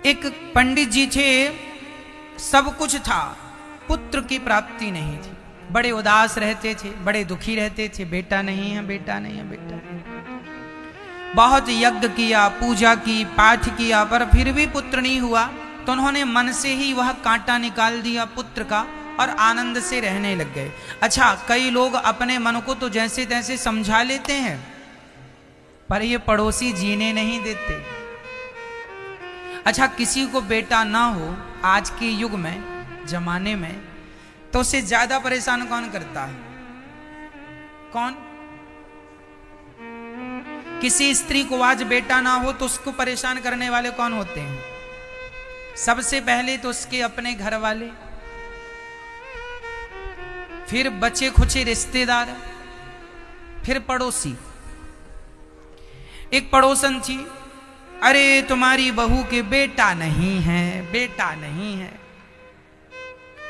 एक पंडित जी थे, सब कुछ था, पुत्र की प्राप्ति नहीं थी, बड़े उदास रहते थे, बड़े दुखी रहते थे, बेटा नहीं है, बेटा नहीं है, बेटा नहीं है। बहुत यज्ञ किया, पूजा की, पाठ किया, पर फिर भी पुत्र नहीं हुआ। तो उन्होंने मन से ही वह कांटा निकाल दिया पुत्र का और आनंद से रहने लग गए। अच्छा, कई लोग अपने मन को तो जैसे तैसे समझा लेते हैं, पर ये पड़ोसी जीने नहीं देते। अच्छा, किसी को बेटा ना हो आज के युग में, जमाने में, तो उससे ज्यादा परेशान कौन करता है? कौन? किसी स्त्री को आज बेटा ना हो तो उसको परेशान करने वाले कौन होते हैं? सबसे पहले तो उसके अपने घर वाले, फिर बचे खुचे रिश्तेदार, फिर पड़ोसी। एक पड़ोसन थी, अरे तुम्हारी बहू के बेटा नहीं है, बेटा नहीं है।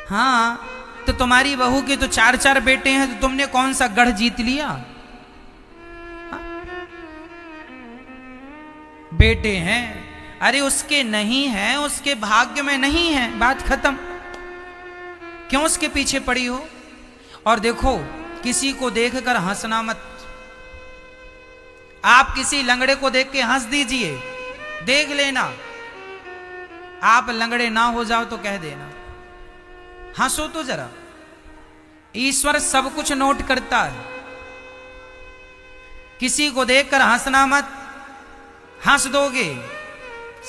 हाँ, तो तुम्हारी बहू के तो 4-4 बेटे हैं, तो तुमने कौन सा गढ़ जीत लिया? हाँ? बेटे हैं, अरे उसके नहीं है, उसके भाग्य में नहीं है, बात खत्म। क्यों उसके पीछे पड़ी हो? और देखो, किसी को देखकर हंसना मत। आप किसी लंगड़े को देख के हंस दीजिए, देख लेना, आप लंगड़े ना हो जाओ तो कह देना। हंसो तो जरा, ईश्वर सब कुछ नोट करता है। किसी को देखकर हंसना मत, हंस दोगे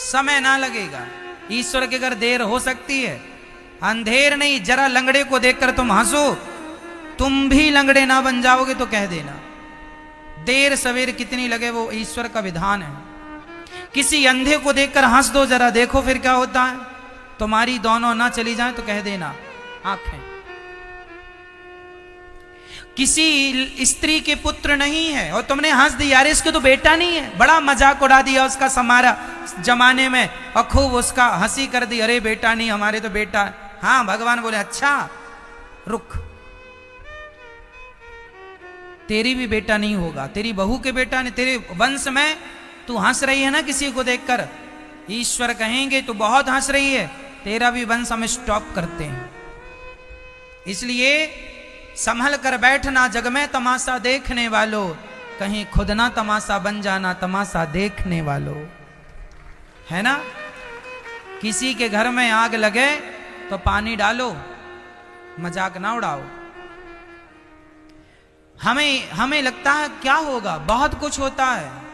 समय ना लगेगा। ईश्वर के अगर देर हो सकती है, अंधेर नहीं, जरा लंगड़े को देखकर तुम हंसो, तुम भी लंगड़े ना बन जाओगे तो कह देना। देर सवेर कितनी लगे वो ईश्वर का विधान है। किसी अंधे को देखकर हंस दो जरा, देखो फिर क्या होता है। तुम्हारी दोनों ना चली जाए तो कह देना आंखें। किसी स्त्री के पुत्र नहीं है और तुमने हंस दिया, अरे इसके तो बेटा नहीं है, बड़ा मजाक उड़ा दिया उसका समारा जमाने में और खूब उसका हंसी कर दी, अरे बेटा नहीं, हमारे तो बेटा है। हाँ, भगवान बोले अच्छा रुक, तेरी भी बेटा नहीं होगा, तेरी बहू के बेटा नहीं, तेरे वंश में तू हंस रही है ना किसी को देखकर, ईश्वर कहेंगे तू बहुत हंस रही है, तेरा भी वंश हम स्टॉप करते हैं। इसलिए संभल कर बैठना, जग में तमाशा देखने वालों, कहीं खुद ना तमाशा बन जाना तमाशा देखने वालों, है ना। किसी के घर में आग लगे तो पानी डालो, मजाक ना उड़ाओ। हमें लगता है क्या होगा, बहुत कुछ होता है।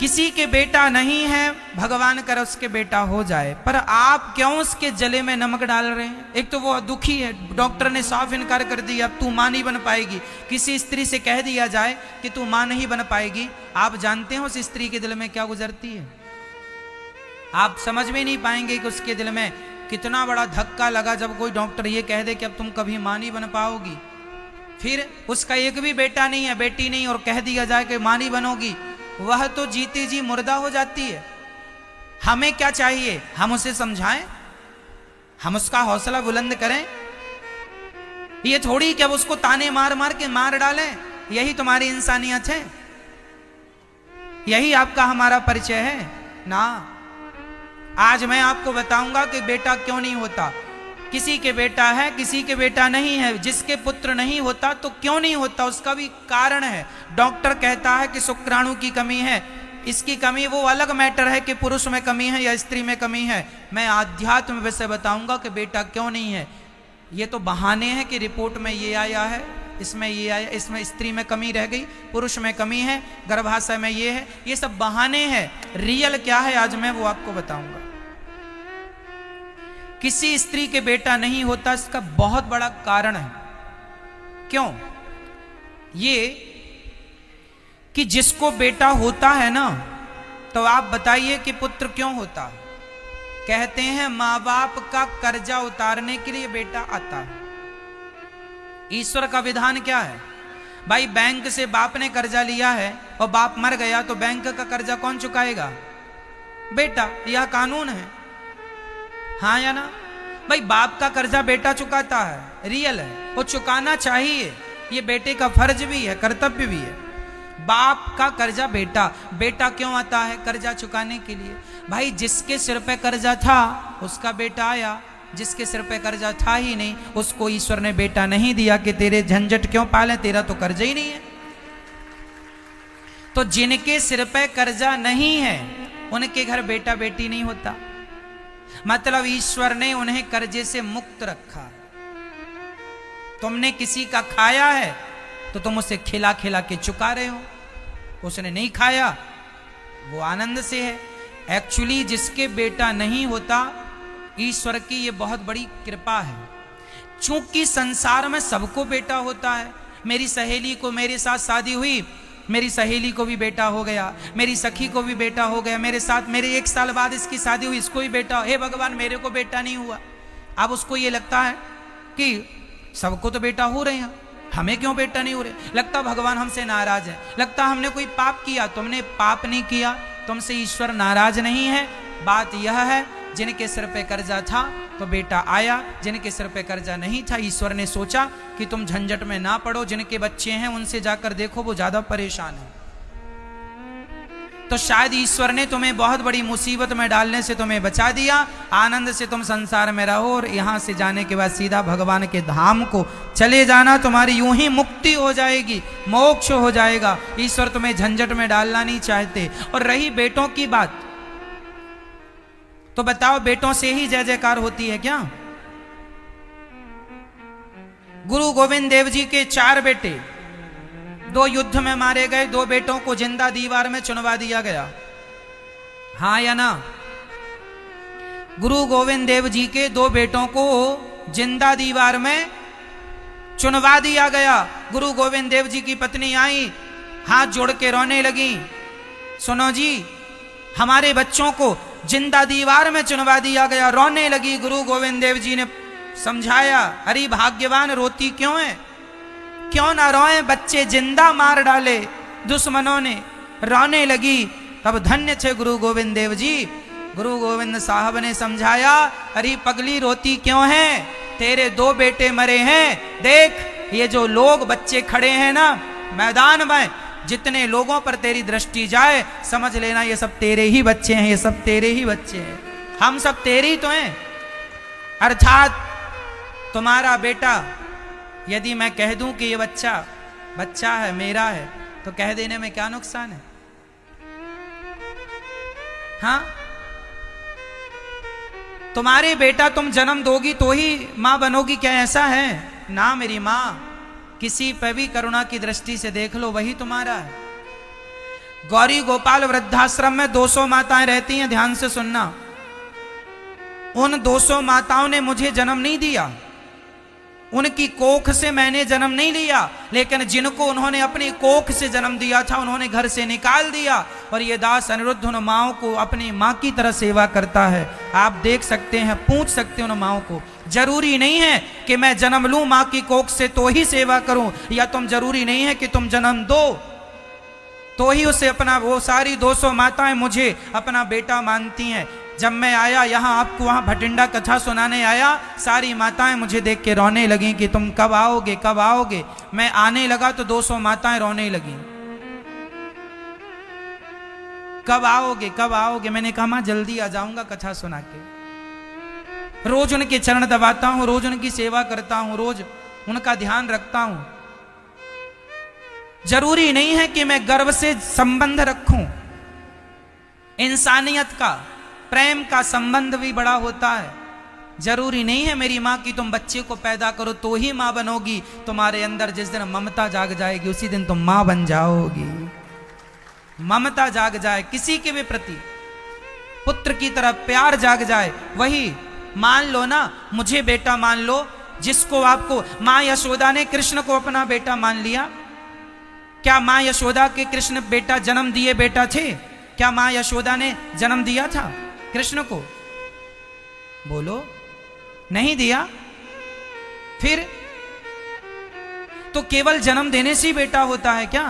किसी के बेटा नहीं है, भगवान कर उसके बेटा हो जाए, पर आप क्यों उसके जले में नमक डाल रहे हैं? एक तो वो दुखी है, डॉक्टर ने साफ इनकार कर दिया, अब तू मां नहीं बन पाएगी। किसी स्त्री से कह दिया जाए कि तू मां नहीं बन पाएगी, आप जानते हो उस स्त्री के दिल में क्या गुजरती है? आप समझ में नहीं पाएंगे कि उसके दिल में कितना बड़ा धक्का लगा जब कोई डॉक्टर ये कह दे कि अब तुम कभी मां नहीं बन पाओगी। फिर उसका एक भी बेटा नहीं है, बेटी नहीं, और कह दिया जाए कि मां नहीं बनोगी, वह तो जीती जी मुर्दा हो जाती है। हमें क्या चाहिए? हम उसे समझाएं, हम उसका हौसला बुलंद करें। ये थोड़ी कि अब उसको ताने मार मार के मार डालें। यही तुम्हारी इंसानियत है, यही आपका हमारा परिचय है ना। आज मैं आपको बताऊंगा कि बेटा क्यों नहीं होता। किसी के बेटा है, किसी के बेटा नहीं है। जिसके पुत्र नहीं होता तो क्यों नहीं होता, उसका भी कारण है। डॉक्टर कहता है कि शुक्राणु की कमी है, इसकी कमी वो अलग मैटर है कि पुरुष में कमी है या स्त्री में कमी है। मैं आध्यात्म विषय बताऊंगा कि बेटा क्यों नहीं है। ये तो बहाने हैं कि रिपोर्ट में ये आया है, इसमें ये आया, इसमें स्त्री में कमी रह गई, पुरुष में कमी है, गर्भाशय में ये है, ये सब बहाने हैं। रियल क्या है आज मैं वो आपको बताऊंगा। किसी स्त्री के बेटा नहीं होता, इसका बहुत बड़ा कारण है। क्यों? ये कि जिसको बेटा होता है ना, तो आप बताइए कि पुत्र क्यों होता है? कहते हैं मां बाप का कर्जा उतारने के लिए बेटा आता है। ईश्वर का विधान क्या है भाई? बैंक से बाप ने कर्जा लिया है और बाप मर गया तो बैंक का कर्जा कौन चुकाएगा? बेटा। यह कानून है, हाँ या ना भाई? बाप का कर्जा बेटा चुकाता है, रियल है, वो चुकाना चाहिए, ये बेटे का फर्ज भी है, कर्तव्य भी है। बाप का कर्जा बेटा, बेटा क्यों आता है? कर्जा चुकाने के लिए। भाई जिसके सिर पे कर्जा था उसका बेटा आया, जिसके सिर पे कर्जा था ही नहीं उसको ईश्वर ने बेटा नहीं दिया कि तेरे झंझट क्यों पाले, तेरा तो कर्जा ही नहीं है। तो जिनके सिर पे कर्जा नहीं है उनके घर बेटा बेटी नहीं होता, मतलब ईश्वर ने उन्हें कर्जे से मुक्त रखा। तुमने किसी का खाया है तो तुम उसे खिला खिला के चुका रहे हो, उसने नहीं खाया वो आनंद से है। एक्चुअली जिसके बेटा नहीं होता ईश्वर की ये बहुत बड़ी कृपा है। चूंकि संसार में सबको बेटा होता है, मेरी सहेली को मेरे साथ शादी हुई, मेरी सहेली को भी बेटा हो गया, मेरी सखी को भी बेटा हो गया, मेरे साथ मेरे 1 साल बाद इसकी शादी हुई, इसको भी बेटा। हे भगवान मेरे को बेटा नहीं हुआ। अब उसको ये लगता है कि सबको तो बेटा हो रहे हैं, हमें क्यों बेटा नहीं हो रहे? लगता भगवान हमसे नाराज है, लगता हमने कोई पाप किया। तुमने पाप नहीं किया, तुमसे ईश्वर नाराज नहीं है। बात यह है जिनके सिर पे कर्जा था तो बेटा आया, जिनके सिर पे कर्जा नहीं था ईश्वर ने सोचा कि तुम झंझट में ना पड़ो, जिनके बच्चे हैं उनसे जाकर देखो वो ज्यादा परेशान है। तो शायद ईश्वर ने तुम्हें बहुत बड़ी मुसीबत में डालने से तुम्हें बचा दिया, आनंद से तुम संसार में रहो और यहां से जाने के बाद सीधा भगवान के धाम को चले जाना, तुम्हारी यूं ही मुक्ति हो जाएगी, मोक्ष हो जाएगा। ईश्वर तुम्हें झंझट में डालना नहीं चाहते। और रही बेटों की बात, तो बताओ बेटों से ही जय जयकार होती है क्या? गुरु गोविंद देव जी के 4 बेटे 2 युद्ध में मारे गए, 2 बेटों को जिंदा दीवार में चुनवा दिया गया, हाँ या ना? गुरु गोविंद देव जी के 2 बेटों को जिंदा दीवार में चुनवा दिया गया। गुरु गोविंद देव जी की पत्नी आई, हाथ जोड़ के रोने लगी, सुनो जी हमारे बच्चों को जिंदा दीवार में चुनवा दिया गया। रोने लगी। गुरु गोविंद देव जी ने समझाया, अरे भाग्यवान रोती क्यों है? क्यों ना रोए, बच्चे जिंदा मार डाले दुश्मनों ने। रोने लगी। तब धन्य थे गुरु गोविंद देव जी। गुरु गोविंद साहब ने समझाया, अरे पगली रोती क्यों है? तेरे 2 बेटे मरे हैं, देख ये जो लोग बच्चे खड़े हैं ना मैदान में, जितने लोगों पर तेरी दृष्टि जाए समझ लेना ये सब तेरे ही बच्चे हैं, ये सब तेरे ही बच्चे हैं, हम सब तेरे ही तो हैं। अर्थात तुम्हारा बेटा, यदि मैं कह दूं कि ये बच्चा है मेरा है, तो कह देने में क्या नुकसान है? हाँ, तुम्हारे बेटा तुम जन्म दोगी तो ही मां बनोगी, क्या ऐसा है? ना मेरी मां, किसी पर भी करुणा की दृष्टि से देख लो, वही तुम्हारा है। गौरी गोपाल वृद्धाश्रम में 200 माताएं रहती हैं, ध्यान से सुनना। उन 200 माताओं ने मुझे जन्म नहीं दिया, उनकी कोख से मैंने जन्म नहीं लिया, लेकिन जिनको उन्होंने अपनी कोख से जन्म दिया था उन्होंने घर से निकाल दिया। और ये दास अनिरुद्ध उन माओं को अपनी मां की तरह सेवा करता है। आप देख सकते हैं, पूछ सकते हैं उन माओं को। जरूरी नहीं है कि मैं जन्म लूं मां की कोख से तो ही सेवा करूं, या तुम जरूरी नहीं है कि तुम जन्म दो तो ही उसे अपना, वो सारी 200 माताएं मुझे अपना बेटा मानती हैं। जब मैं आया यहाँ, आपको वहाँ भटिंडा कथा सुनाने आया, सारी माताएं मुझे देख के रोने लगी कि तुम कब आओगे कब आओगे। मैं आने लगा तो 200 माताएं रोने लगी, कब आओगे कब आओगे। मैंने कहा मां जल्दी आ जाऊंगा कथा सुना के। रोज उनके चरण दबाता हूं, रोज उनकी सेवा करता हूं, रोज उनका ध्यान रखता हूं। जरूरी नहीं है कि मैं गर्व से संबंध रखूं, इंसानियत का प्रेम का संबंध भी बड़ा होता है। जरूरी नहीं है मेरी मां की तुम बच्चे को पैदा करो तो ही मां बनोगी। तुम्हारे अंदर जिस दिन ममता जाग जाएगी उसी दिन तुम मां बन जाओगी। ममता जाग जाए किसी के भी प्रति, पुत्र की तरह प्यार जाग जाए, वही मान लो ना, मुझे बेटा मान लो। जिसको आपको मां यशोदा ने कृष्ण को अपना बेटा मान लिया, क्या मां यशोदा के कृष्ण बेटा जन्म दिए बेटा थे? क्या मां यशोदा ने जन्म दिया था कृष्ण को? बोलो, नहीं दिया। फिर तो केवल जन्म देने से ही बेटा होता है क्या?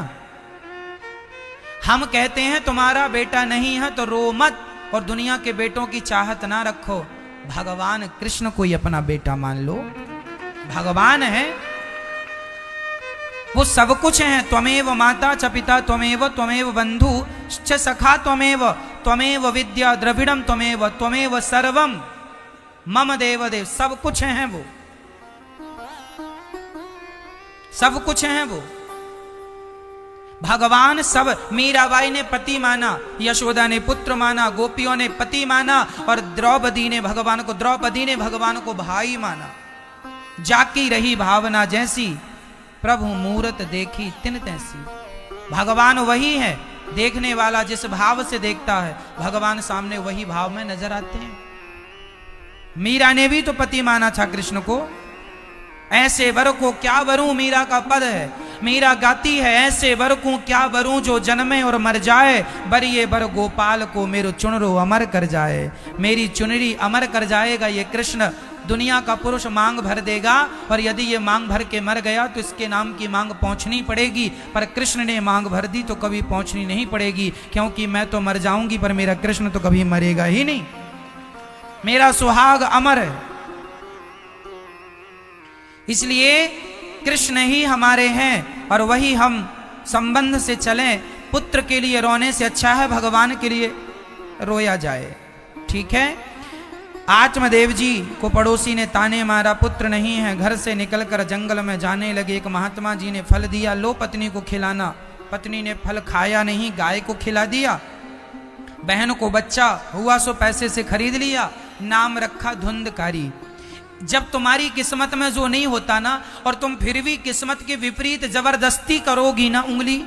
हम कहते हैं तुम्हारा बेटा नहीं है तो रो मत और दुनिया के बेटों की चाहत ना रखो। भगवान कृष्ण को ही अपना बेटा मान लो, भगवान है। वो सब कुछ है। त्वमेव माता च पिता त्वमेव, त्वमेव बंधु च सखा त्वमेव, त्वमेव विद्या द्रविड़म त्वमेव, त्वमेव सर्वम मम देव देव। सब कुछ है वो, सब कुछ है वो भगवान। सब मीराबाई ने पति माना, यशोदा ने पुत्र माना, गोपियों ने पति माना और द्रौपदी ने भगवान को भाई माना। जाकी रही भावना जैसी, प्रभु मूरत देखी तिन तैसी। भगवान वही है, देखने वाला जिस भाव से देखता है भगवान सामने वही भाव में नजर आते हैं। मीरा ने भी तो पति माना था कृष्ण को। ऐसे वर को क्या वरूं, मीरा का पद है। मीरा गाती है, ऐसे वर को क्या वरूं जो जन्मे और मर जाए, बरिये बर गोपाल को मेरो चुनरो अमर कर जाए। मेरी चुनरी अमर कर जाएगा ये कृष्ण। दुनिया का पुरुष मांग भर देगा और यदि ये मांग भर के मर गया तो इसके नाम की मांग पहुंचनी पड़ेगी, पर कृष्ण ने मांग भर दी तो कभी पहुंचनी नहीं पड़ेगी, क्योंकि मैं तो मर जाऊंगी पर मेरा कृष्ण तो कभी मरेगा ही नहीं। मेरा सुहाग अमर है। इसलिए कृष्ण ही हमारे हैं और वही हम संबंध से चलें। पुत्र के लिए रोने से अच्छा है भगवान के लिए रोया जाए। ठीक है। आत्मदेव जी को पड़ोसी ने ताने मारा, पुत्र नहीं है, घर से निकलकर जंगल में जाने लगे। एक महात्मा जी ने फल दिया, लो पत्नी को खिलाना। पत्नी ने फल खाया नहीं, गाय को खिला दिया। बहन को बच्चा हुआ सो पैसे से खरीद लिया, नाम रखा धुंधकारी। जब तुम्हारी किस्मत में जो नहीं होता ना, और तुम फिर भी किस्मत के विपरीत जबरदस्ती करोगी ना उंगली,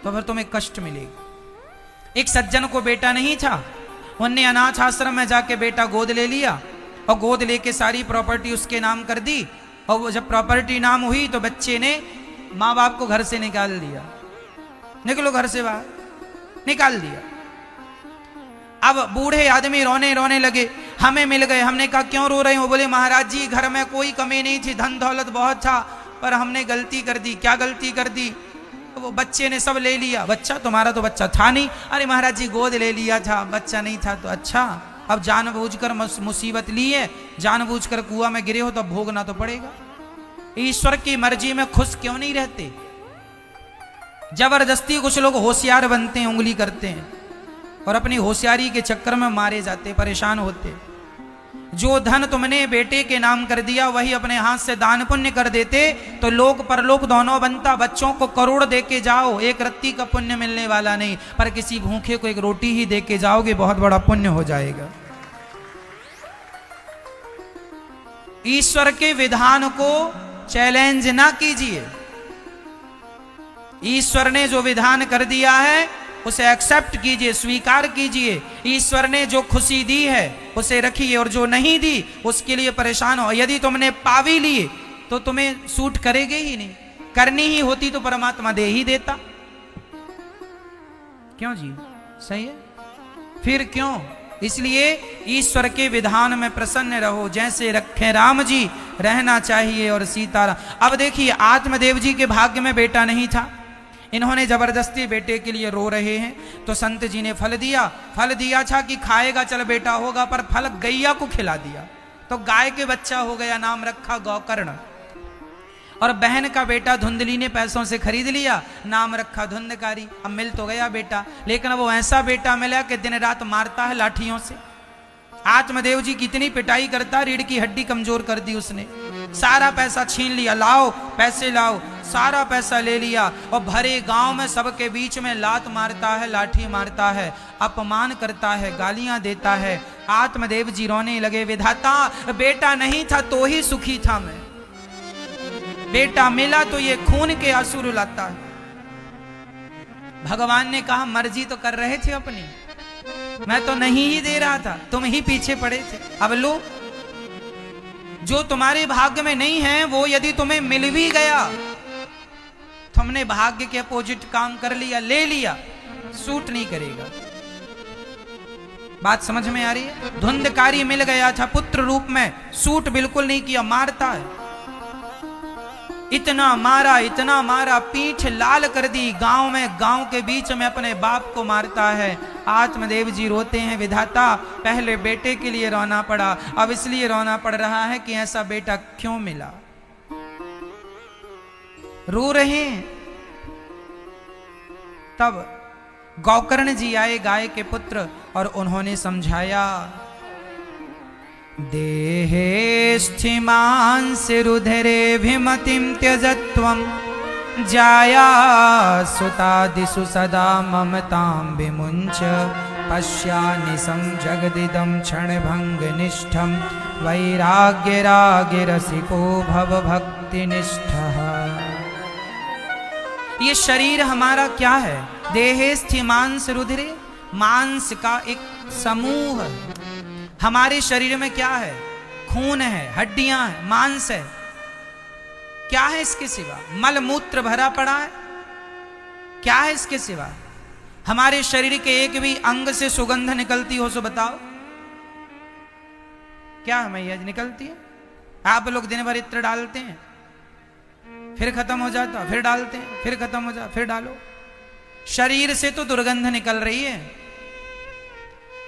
तो फिर तुम्हें कष्ट मिलेगा। एक सज्जन को बेटा नहीं था, उनने अनाथ आश्रम में जाके बेटा गोद ले लिया और गोद लेके सारी प्रॉपर्टी उसके नाम कर दी। और वो जब प्रॉपर्टी नाम हुई तो बच्चे ने माँ बाप को घर से निकाल दिया, निकलो घर से बाहर, निकाल दिया। अब बूढ़े आदमी रोने रोने लगे, हमें मिल गए। हमने कहा क्यों रो रहे हो? बोले महाराज जी घर में कोई कमी नहीं थी, धन दौलत बहुत था, पर हमने गलती कर दी। क्या गलती कर दी? वो बच्चे ने सब ले लिया। बच्चा? तुम्हारा तो बच्चा था नहीं। अरे महाराज जी गोद ले लिया था, बच्चा नहीं था तो अच्छा। अब जानबूझकर मुसीबत ली है, जानबूझकर कुआं में गिरे हो तो भोगना तो पड़ेगा। ईश्वर की मर्जी में खुश क्यों नहीं रहते? जबरदस्ती कुछ लोग होशियार बनते हैं, उंगली करते हैं और अपनी होशियारी के चक्कर में मारे जाते, परेशान होते। जो धन तुमने बेटे के नाम कर दिया वही अपने हाथ से दान पुण्य कर देते तो लोक परलोक दोनों बनता। बच्चों को करोड़ दे के जाओ, एक रत्ती का पुण्य मिलने वाला नहीं, पर किसी भूखे को एक रोटी ही दे के जाओगे, बहुत बड़ा पुण्य हो जाएगा। ईश्वर के विधान को चैलेंज ना कीजिए। ईश्वर ने जो विधान कर दिया है उसे एक्सेप्ट कीजिए, स्वीकार कीजिए। ईश्वर ने जो खुशी दी है उसे रखिए और जो नहीं दी उसके लिए परेशान हो। यदि तुमने पावी लिए तो तुम्हें सूट करेगी ही नहीं, करनी ही होती तो परमात्मा दे ही देता। क्यों जी? सही है। फिर क्यों? इसलिए ईश्वर के विधान में प्रसन्न रहो, जैसे रखे राम जी रहना चाहिए और सीता। अब देखिए आत्मदेव जी के भाग्य में बेटा नहीं था, इन्होंने जबरदस्ती बेटे के लिए रो रहे हैं तो संत जी ने फल दिया था कि खाएगा चल बेटा होगा, पर फल गैया को खिला दिया तो गाय के बच्चा हो गया, नाम रखा गौकर्ण। और बहन का बेटा धुंधली ने पैसों से खरीद लिया, नाम रखा धुंधकारी। अब मिल तो गया बेटा, लेकिन वो ऐसा बेटा मिला कि दिन रात मारता है लाठियों से। आत्मदेव जी कितनी पिटाई करता, रीढ़ की हड्डी कमजोर कर दी उसने। सारा पैसा छीन लिया, लाओ पैसे लाओ, सारा पैसा ले लिया और भरे गांव में सबके बीच में लात मारता है, लाठी मारता है, अपमान करता है, गालियां देता है। आत्मदेव जी रोने लगे, विधाता बेटा नहीं था तो ही सुखी था मैं, बेटा मिला तो ये खून के आंसू रुलाता है। भगवान ने कहा मर्जी तो कर रहे थे अपनी, मैं तो नहीं ही दे रहा था, तुम ही पीछे पड़े थे। अब लो, जो तुम्हारे भाग्य में नहीं है वो यदि तुम्हें मिल भी गया, तुमने भाग्य के अपोजिट काम कर लिया, ले लिया, सूट नहीं करेगा। बात समझ में आ रही है? धुंधकारी मिल गया था पुत्र रूप में, सूट बिल्कुल नहीं किया, मारता है। इतना मारा, पीठ लाल कर दी। गांव में, गांव के बीच में अपने बाप को मारता है। आत्मदेव जी रोते हैं, विधाता पहले बेटे के लिए रोना पड़ा, अब इसलिए रोना पड़ रहा है कि ऐसा बेटा क्यों मिला। रो रहे हैं। तब गौकर्ण जी आए, गाय के पुत्र, और उन्होंने समझाया, देहे स्थिमांस रुधिरेभिमतिं त्यजत्वं जाया सुतादिषु सदा ममतां विमुञ्च पश्यानिशं जगदिदं क्षणभङ्गनिष्ठं वैराग्यरागिरसिको भव भक्तिनिष्ठः। ये शरीर हमारा क्या है? देहे स्थिमांस रुधिरे, मांस का एक समूह। हमारे शरीर में क्या है? खून है, हड्डियां हैं, मांस है। क्या है इसके सिवा? मल मूत्र भरा पड़ा है। क्या है इसके सिवा? हमारे शरीर के एक भी अंग से सुगंध निकलती हो सो बताओ, क्या है मैया निकलती है? आप लोग दिन भर इत्र डालते हैं, फिर खत्म हो जाता, फिर डालते हैं, फिर खत्म हो जाता, फिर डालो। शरीर से तो दुर्गंध निकल रही है।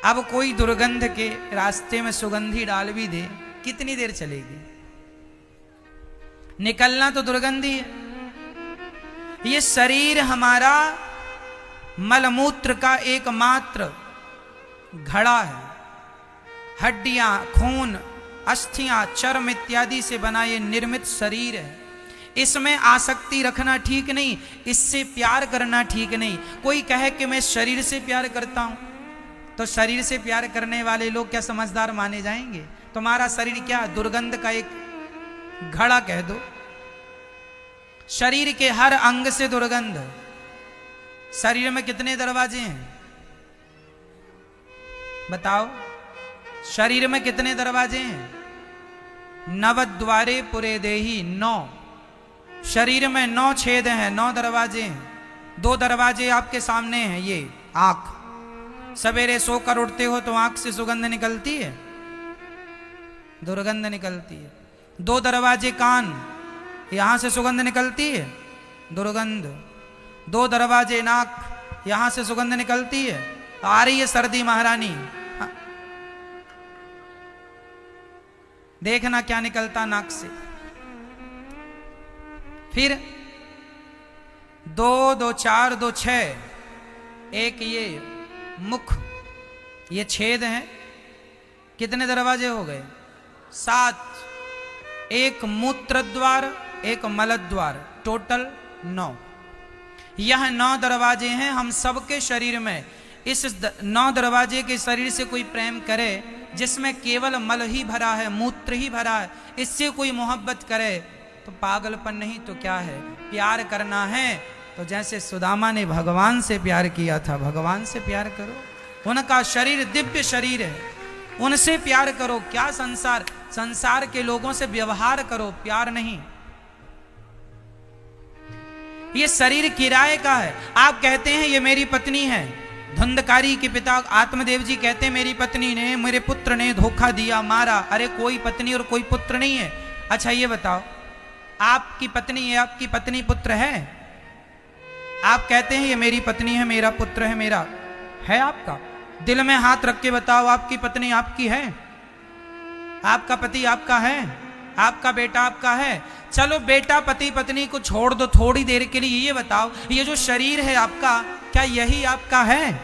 अब कोई दुर्गंध के रास्ते में सुगंधी डाल भी दे, कितनी देर चलेगी? निकलना तो दुर्गंधी है। ये शरीर हमारा मलमूत्र का एकमात्र घड़ा है। हड्डियां, खून, अस्थियां, चर्म इत्यादि से बना ये निर्मित शरीर है। इसमें आसक्ति रखना ठीक नहीं, इससे प्यार करना ठीक नहीं। कोई कहे कि मैं शरीर से प्यार करता हूं, तो शरीर से प्यार करने वाले लोग क्या समझदार माने जाएंगे? तुम्हारा शरीर क्या दुर्गंध का एक घड़ा कह दो। शरीर के हर अंग से दुर्गंध। शरीर में कितने दरवाजे हैं बताओ? शरीर में कितने दरवाजे हैं? नवद्वारे पुरे देही, 9। शरीर में 9 छेद हैं, 9 दरवाजे हैं। 2 दरवाजे आपके सामने हैं। ये आंख, सवेरे सोकर उठते हो तो आंख से सुगंध निकलती है, दुर्गंध निकलती है। 2 दरवाजे कान, यहां से सुगंध निकलती है, दुर्गंध। 2 दरवाजे नाक, यहां से सुगंध निकलती है। आ रही है सर्दी महारानी, देखना क्या निकलता नाक से। फिर 2, 2, 4, 2, 6, एक ये मुख, ये छेद हैं। कितने दरवाजे हो गए? 7। एक मूत्र द्वार, एक मल द्वार, टोटल 9। यह 9 दरवाजे हैं हम सबके शरीर में। इस 9 दरवाजे के शरीर से कोई प्रेम करे, जिसमें केवल मल ही भरा है, मूत्र ही भरा है, इससे कोई मोहब्बत करे तो पागलपन नहीं तो क्या है? प्यार करना है तो जैसे सुदामा ने भगवान से प्यार किया था, भगवान से प्यार करो। उनका शरीर दिव्य शरीर है, उनसे प्यार करो। क्या संसार के लोगों से व्यवहार करो, प्यार नहीं। ये शरीर किराए का है। आप कहते हैं ये मेरी पत्नी है। धुंधकारी के पिता आत्मदेव जी कहते हैं मेरी पत्नी ने, मेरे पुत्र ने धोखा दिया, मारा। अरे कोई पत्नी और कोई पुत्र नहीं है। अच्छा ये बताओ, आपकी पत्नी है, आपकी पत्नी पुत्र है? आप कहते हैं ये मेरी पत्नी है, मेरा पुत्र है, मेरा है आपका? दिल में हाथ रख के बताओ, आपकी पत्नी आपकी है? आपका पति आपका है? आपका बेटा आपका है? चलो बेटा पति पत्नी को छोड़ दो थोड़ी देर के लिए, ये बताओ ये जो शरीर है आपका, क्या यही आपका है?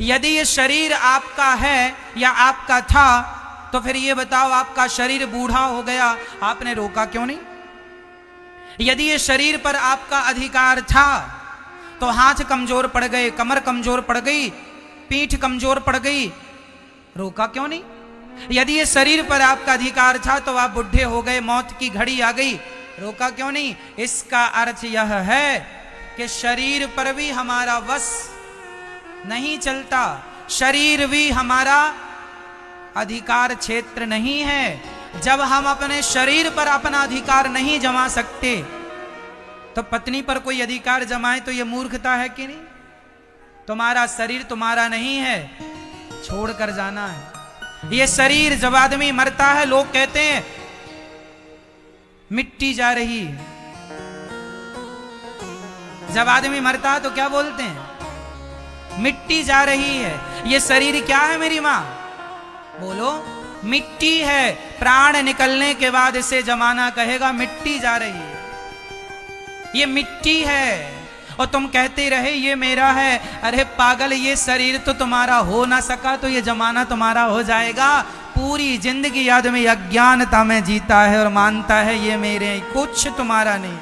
यदि ये शरीर आपका है या आपका था, तो फिर ये बताओ आपका शरीर बूढ़ा हो गया, आपने रोका क्यों नहीं? यदि ये शरीर पर आपका अधिकार था तो हाथ कमजोर पड़ गए, कमर कमजोर पड़ गई, पीठ कमजोर पड़ गई, रोका क्यों नहीं? यदि ये शरीर पर आपका अधिकार था तो आप बुढ़े हो गए, मौत की घड़ी आ गई, रोका क्यों नहीं? इसका अर्थ यह है कि शरीर पर भी हमारा वश नहीं चलता, शरीर भी हमारा अधिकार क्षेत्र नहीं है। जब हम अपने शरीर पर अपना अधिकार नहीं जमा सकते तो पत्नी पर कोई अधिकार जमाए तो यह मूर्खता है कि नहीं? तुम्हारा शरीर तुम्हारा नहीं है, छोड़कर जाना है। ये शरीर जब आदमी मरता है लोग कहते हैं मिट्टी जा रही है। जब आदमी मरता है तो क्या बोलते हैं? मिट्टी जा रही है। ये शरीर क्या है मेरी मां? बोलो, मिट्टी है। प्राण निकलने के बाद इसे जमाना कहेगा मिट्टी जा रही है। ये मिट्टी है और तुम कहते रहे ये मेरा है। अरे पागल, ये शरीर तो तुम्हारा हो ना सका तो ये जमाना तुम्हारा हो जाएगा। पूरी जिंदगी आदमी अज्ञानता में जीता है और मानता है ये मेरे, कुछ तुम्हारा नहीं।